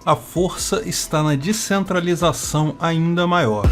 A força está na descentralização ainda maior.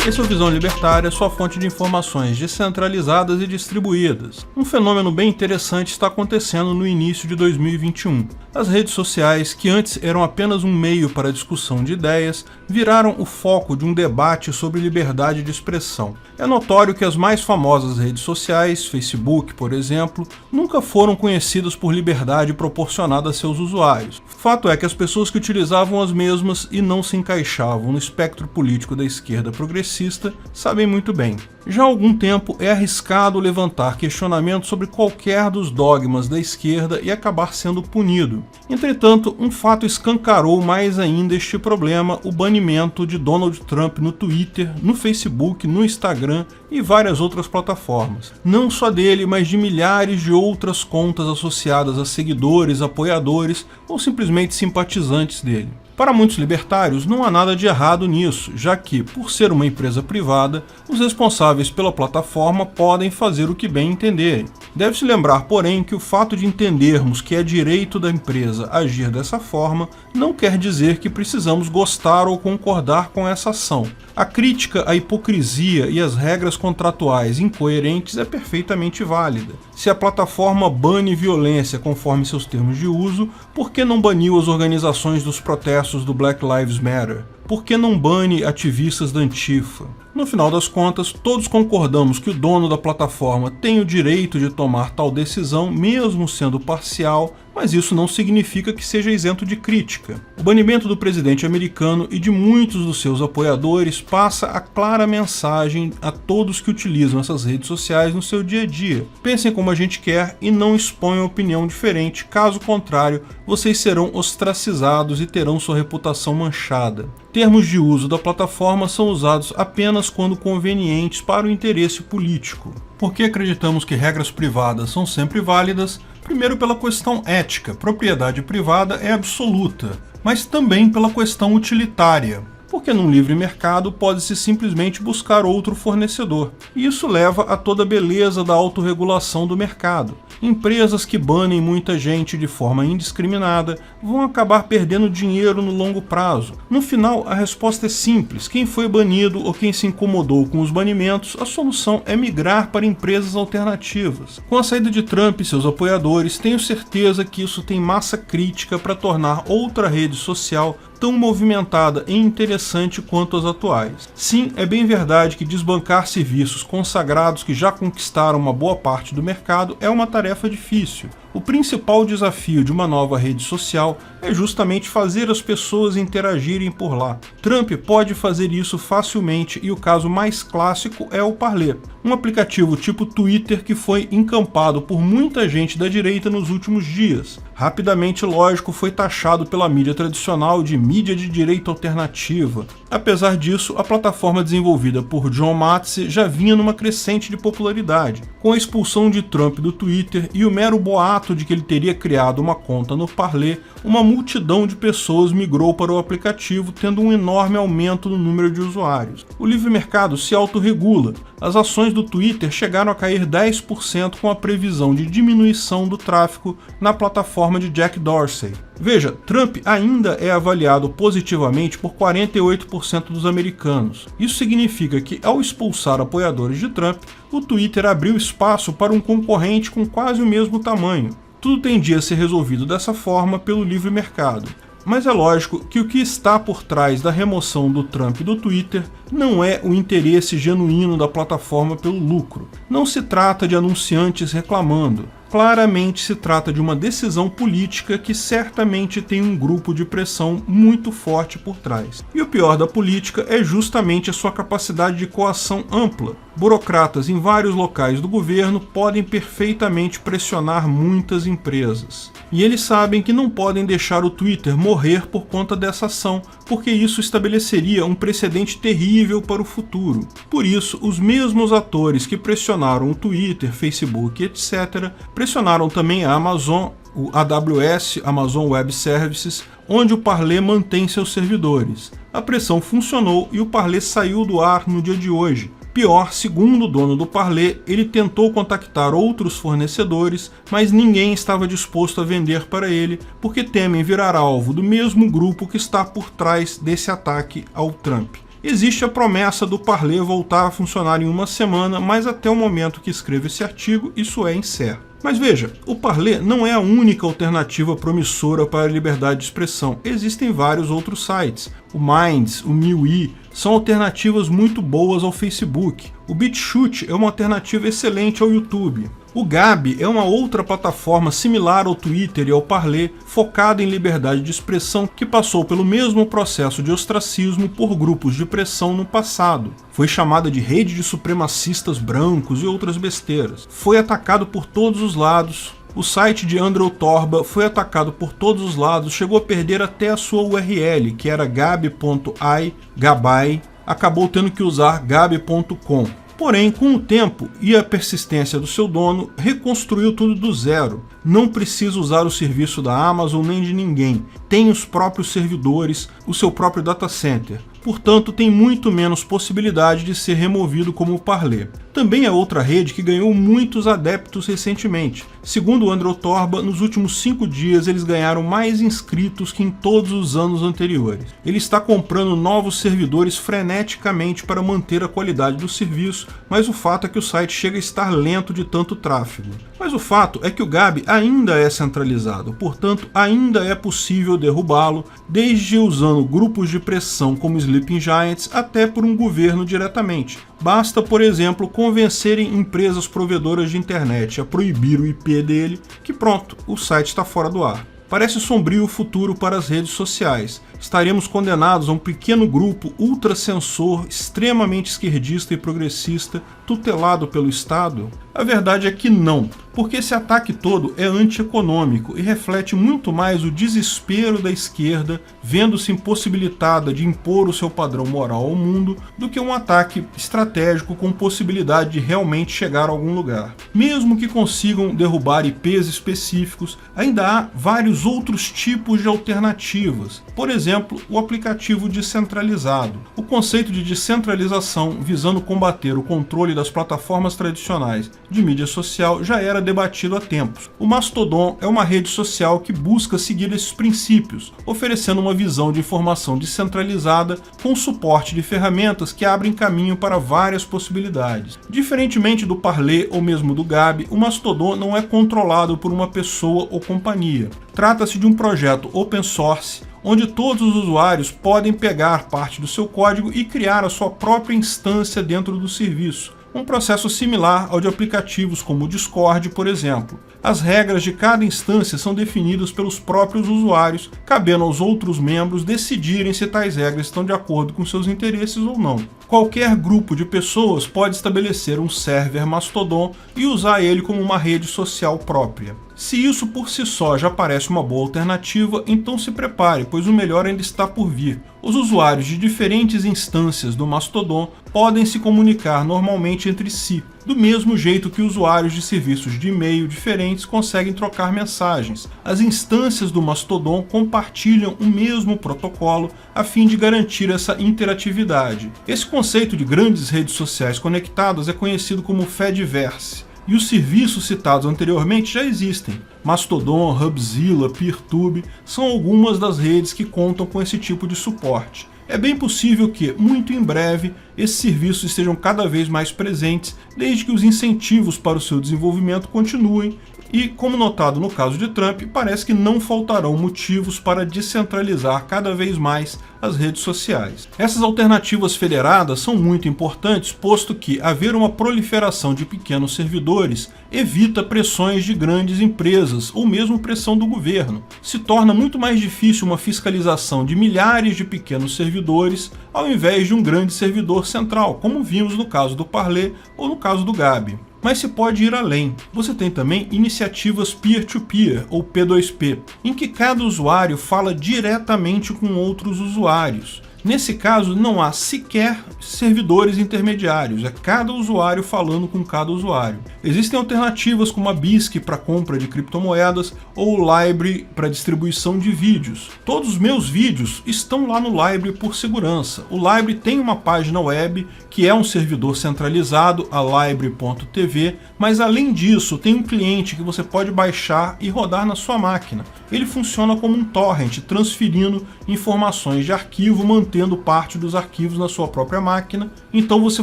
Esse é o Visão Libertária, sua fonte de informações descentralizadas e distribuídas. Um fenômeno bem interessante está acontecendo no início de 2021. As redes sociais, que antes eram apenas um meio para a discussão de ideias, viraram o foco de um debate sobre liberdade de expressão. É notório que as mais famosas redes sociais, Facebook, por exemplo, nunca foram conhecidas por liberdade proporcionada a seus usuários. Fato é que as pessoas que utilizavam as mesmas e não se encaixavam no espectro político da esquerda progressista sabem muito bem. Já há algum tempo é arriscado levantar questionamentos sobre qualquer dos dogmas da esquerda e acabar sendo punido. Entretanto, um fato escancarou mais ainda este problema: o banimento de Donald Trump no Twitter, no Facebook, no Instagram e várias outras plataformas. Não só dele, mas de milhares de outras contas associadas a seguidores, apoiadores ou simplesmente simpatizantes dele. Para muitos libertários, não há nada de errado nisso, já que, por ser uma empresa privada, os responsáveis pela plataforma podem fazer o que bem entenderem. Deve-se lembrar, porém, que o fato de entendermos que é direito da empresa agir dessa forma não quer dizer que precisamos gostar ou concordar com essa ação. A crítica à hipocrisia e às regras contratuais incoerentes é perfeitamente válida. Se a plataforma bane violência conforme seus termos de uso, por que não baniu as organizações dos protestos do Black Lives Matter? Por que não bane ativistas da Antifa? No final das contas, todos concordamos que o dono da plataforma tem o direito de tomar tal decisão, mesmo sendo parcial, mas isso não significa que seja isento de crítica. O banimento do presidente americano e de muitos dos seus apoiadores passa a clara mensagem a todos que utilizam essas redes sociais no seu dia a dia. Pensem como a gente quer e não exponham opinião diferente, caso contrário, vocês serão ostracizados e terão sua reputação manchada. Termos de uso da plataforma são usados apenas quando convenientes para o interesse político. Por que acreditamos que regras privadas são sempre válidas? Primeiro, pela questão ética. Propriedade privada é absoluta, mas também pela questão utilitária. Porque num livre mercado pode-se simplesmente buscar outro fornecedor. E isso leva a toda a beleza da autorregulação do mercado. Empresas que banem muita gente de forma indiscriminada vão acabar perdendo dinheiro no longo prazo. No final, a resposta é simples: quem foi banido ou quem se incomodou com os banimentos, a solução é migrar para empresas alternativas. Com a saída de Trump e seus apoiadores, tenho certeza que isso tem massa crítica para tornar outra rede social tão movimentada e interessante quanto as atuais. Sim, é bem verdade que desbancar serviços consagrados que já conquistaram uma boa parte do mercado é uma tarefa difícil. O principal desafio de uma nova rede social é justamente fazer as pessoas interagirem por lá. Trump pode fazer isso facilmente e o caso mais clássico é o Parler, um aplicativo tipo Twitter que foi encampado por muita gente da direita nos últimos dias. Rapidamente, lógico, foi taxado pela mídia tradicional de mídia de direita alternativa. Apesar disso, a plataforma desenvolvida por John Matze já vinha numa crescente de popularidade. Com a expulsão de Trump do Twitter e o mero boato de que ele teria criado uma conta no Parler, uma multidão de pessoas migrou para o aplicativo, tendo um enorme aumento no número de usuários. O livre mercado se autorregula. As ações do Twitter chegaram a cair 10% com a previsão de diminuição do tráfego na plataforma de Jack Dorsey. Veja, Trump ainda é avaliado positivamente por 48% dos americanos. Isso significa que, ao expulsar apoiadores de Trump, o Twitter abriu espaço para um concorrente com quase o mesmo tamanho. Tudo tendia a ser resolvido dessa forma pelo livre mercado. Mas é lógico que o que está por trás da remoção do Trump do Twitter não é o interesse genuíno da plataforma pelo lucro. Não se trata de anunciantes reclamando. Claramente se trata de uma decisão política que certamente tem um grupo de pressão muito forte por trás. E o pior da política é justamente a sua capacidade de coação ampla. Burocratas em vários locais do governo podem perfeitamente pressionar muitas empresas. E eles sabem que não podem deixar o Twitter morrer por conta dessa ação, porque isso estabeleceria um precedente terrível para o futuro. Por isso, os mesmos atores que pressionaram o Twitter, Facebook, etc., pressionaram também a Amazon, o AWS, Amazon Web Services, onde o Parler mantém seus servidores. A pressão funcionou e o Parler saiu do ar no dia de hoje. Pior, segundo o dono do Parler, ele tentou contactar outros fornecedores, mas ninguém estava disposto a vender para ele, porque temem virar alvo do mesmo grupo que está por trás desse ataque ao Trump. Existe a promessa do Parler voltar a funcionar em uma semana, mas até o momento que escrevo esse artigo, isso é incerto. Mas veja, o Parler não é a única alternativa promissora para a liberdade de expressão. Existem vários outros sites. O Minds, o MeWe, são alternativas muito boas ao Facebook. O BitChute é uma alternativa excelente ao YouTube. O Gab é uma outra plataforma similar ao Twitter e ao Parler, focada em liberdade de expressão, que passou pelo mesmo processo de ostracismo por grupos de pressão no passado. Foi chamada de rede de supremacistas brancos e outras besteiras. Foi atacado por todos os lados. O site de Andrew Torba foi atacado por todos os lados, chegou a perder até a sua URL, que era gab.ai, Gabai, acabou tendo que usar gab.com. Porém, com o tempo e a persistência do seu dono, reconstruiu tudo do zero. Não precisa usar o serviço da Amazon nem de ninguém. Tem os próprios servidores, o seu próprio data center. Portanto, tem muito menos possibilidade de ser removido como o Parler. Também é outra rede que ganhou muitos adeptos recentemente. Segundo o Andrew Torba, nos últimos 5 dias eles ganharam mais inscritos que em todos os anos anteriores. Ele está comprando novos servidores freneticamente para manter a qualidade do serviço, mas o fato é que o site chega a estar lento de tanto tráfego. Mas o fato é que o Gab ainda é centralizado, portanto ainda é possível derrubá-lo, desde usando grupos de pressão como Sleeping Giants até por um governo diretamente. Basta, por exemplo, convencerem empresas provedoras de internet a proibir o IP dele, que pronto, o site está fora do ar. Parece sombrio o futuro para as redes sociais. Estaremos condenados a um pequeno grupo ultracensor, extremamente esquerdista e progressista, tutelado pelo Estado? A verdade é que não, porque esse ataque todo é antieconômico e reflete muito mais o desespero da esquerda, vendo-se impossibilitada de impor o seu padrão moral ao mundo, do que um ataque estratégico com possibilidade de realmente chegar a algum lugar. Mesmo que consigam derrubar IPs específicos, ainda há vários outros tipos de alternativas. Por exemplo, o aplicativo descentralizado. O conceito de descentralização visando combater o controle das plataformas tradicionais de mídia social já era debatido há tempos. O Mastodon é uma rede social que busca seguir esses princípios, oferecendo uma visão de informação descentralizada com suporte de ferramentas que abrem caminho para várias possibilidades. Diferentemente do Parler ou mesmo do Gab, o Mastodon não é controlado por uma pessoa ou companhia. Trata-se de um projeto open source, onde todos os usuários podem pegar parte do seu código e criar a sua própria instância dentro do serviço. Um processo similar ao de aplicativos como o Discord, por exemplo. As regras de cada instância são definidas pelos próprios usuários, cabendo aos outros membros decidirem se tais regras estão de acordo com seus interesses ou não. Qualquer grupo de pessoas pode estabelecer um server Mastodon e usar ele como uma rede social própria. Se isso por si só já parece uma boa alternativa, então se prepare, pois o melhor ainda está por vir. Os usuários de diferentes instâncias do Mastodon podem se comunicar normalmente entre si, do mesmo jeito que usuários de serviços de e-mail diferentes conseguem trocar mensagens. As instâncias do Mastodon compartilham o mesmo protocolo a fim de garantir essa interatividade. Esse conceito de grandes redes sociais conectadas é conhecido como Fediverse. E os serviços citados anteriormente já existem. Mastodon, Hubzilla, Peertube são algumas das redes que contam com esse tipo de suporte. É bem possível que, muito em breve, esses serviços estejam cada vez mais presentes, desde que os incentivos para o seu desenvolvimento continuem. E, como notado no caso de Trump, parece que não faltarão motivos para descentralizar cada vez mais as redes sociais. Essas alternativas federadas são muito importantes, posto que haver uma proliferação de pequenos servidores evita pressões de grandes empresas ou mesmo pressão do governo. Se torna muito mais difícil uma fiscalização de milhares de pequenos servidores ao invés de um grande servidor central, como vimos no caso do Parler ou no caso do Gab. Mas se pode ir além. Você tem também iniciativas peer-to-peer, ou P2P, em que cada usuário fala diretamente com outros usuários. Nesse caso, não há sequer servidores intermediários, é cada usuário falando com cada usuário. Existem alternativas como a BISC para compra de criptomoedas ou o Library para distribuição de vídeos. Todos os meus vídeos estão lá no Library por segurança. O Library tem uma página web que é um servidor centralizado, a library.tv, mas além disso tem um cliente que você pode baixar e rodar na sua máquina. Ele funciona como um torrent, transferindo informações de arquivo, mantendo parte dos arquivos na sua própria máquina. Então você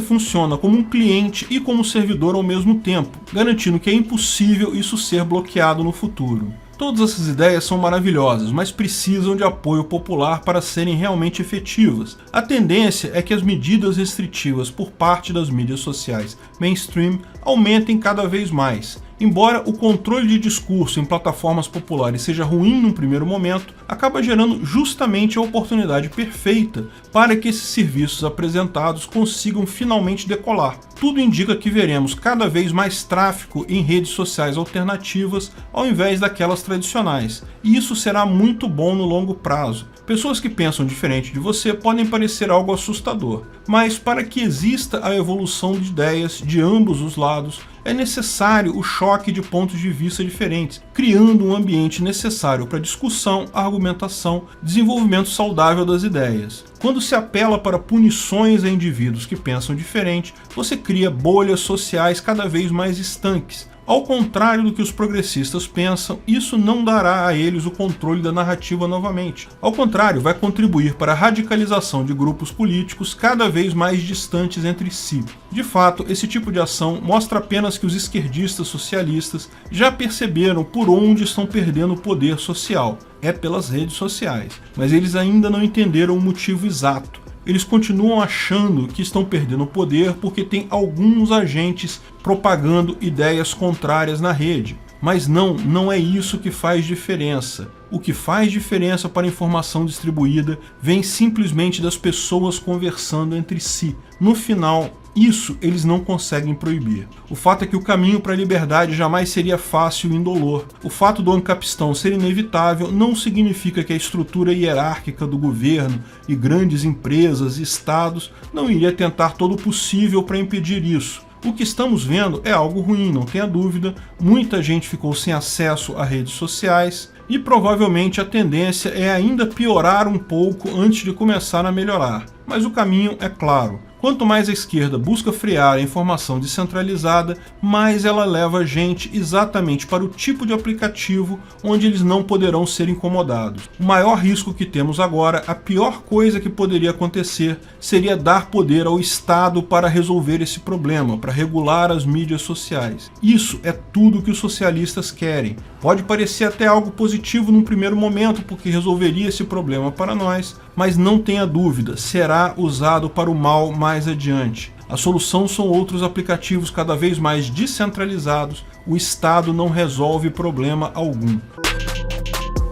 funciona como um cliente e como servidor ao mesmo tempo, garantindo que é impossível isso ser bloqueado no futuro. Todas essas ideias são maravilhosas, mas precisam de apoio popular para serem realmente efetivas. A tendência é que as medidas restritivas por parte das mídias sociais mainstream aumentem cada vez mais. Embora o controle de discurso em plataformas populares seja ruim num primeiro momento, acaba gerando justamente a oportunidade perfeita para que esses serviços apresentados consigam finalmente decolar. Tudo indica que veremos cada vez mais tráfego em redes sociais alternativas ao invés daquelas tradicionais, e isso será muito bom no longo prazo. Pessoas que pensam diferente de você podem parecer algo assustador, mas para que exista a evolução de ideias de ambos os lados, é necessário o choque de pontos de vista diferentes, criando um ambiente necessário para discussão, argumentação, desenvolvimento saudável das ideias. Quando se apela para punições a indivíduos que pensam diferente, você cria bolhas sociais cada vez mais estanques. Ao contrário do que os progressistas pensam, isso não dará a eles o controle da narrativa novamente. Ao contrário, vai contribuir para a radicalização de grupos políticos cada vez mais distantes entre si. De fato, esse tipo de ação mostra apenas que os esquerdistas socialistas já perceberam por onde estão perdendo o poder social. É pelas redes sociais. Mas eles ainda não entenderam o motivo exato. Eles continuam achando que estão perdendo o poder porque tem alguns agentes propagando ideias contrárias na rede. Mas não é isso que faz diferença. O que faz diferença para a informação distribuída vem simplesmente das pessoas conversando entre si. No final, isso eles não conseguem proibir. O fato é que o caminho para a liberdade jamais seria fácil e indolor. O fato do ancapistão ser inevitável não significa que a estrutura hierárquica do governo e grandes empresas e estados não iria tentar todo o possível para impedir isso. O que estamos vendo é algo ruim, não tenha dúvida. Muita gente ficou sem acesso a redes sociais e provavelmente a tendência é ainda piorar um pouco antes de começar a melhorar. Mas o caminho é claro. Quanto mais a esquerda busca frear a informação descentralizada, mais ela leva a gente exatamente para o tipo de aplicativo onde eles não poderão ser incomodados. O maior risco que temos agora, a pior coisa que poderia acontecer, seria dar poder ao Estado para resolver esse problema, para regular as mídias sociais. Isso é tudo que os socialistas querem. Pode parecer até algo positivo num primeiro momento, porque resolveria esse problema para nós, mas não tenha dúvida, será usado para o mal mais adiante. A solução são outros aplicativos cada vez mais descentralizados. O Estado não resolve problema algum.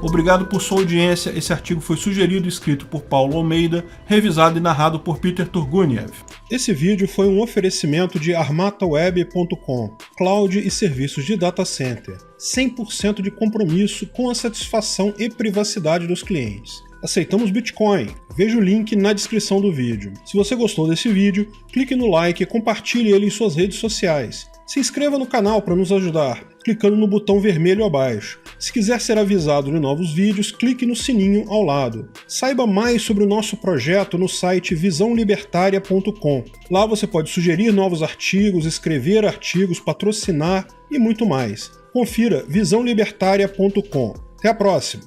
Obrigado por sua audiência. Esse artigo foi sugerido e escrito por Paulo Almeida, revisado e narrado por Peter Turguniev. Esse vídeo foi um oferecimento de armataweb.com, cloud e serviços de data center. 100% de compromisso com a satisfação e privacidade dos clientes. Aceitamos Bitcoin. Veja o link na descrição do vídeo. Se você gostou desse vídeo, clique no like e compartilhe ele em suas redes sociais. Se inscreva no canal para nos ajudar, clicando no botão vermelho abaixo. Se quiser ser avisado de novos vídeos, clique no sininho ao lado. Saiba mais sobre o nosso projeto no site visãolibertaria.com. Lá você pode sugerir novos artigos, escrever artigos, patrocinar e muito mais. Confira visãolibertaria.com. Até a próxima!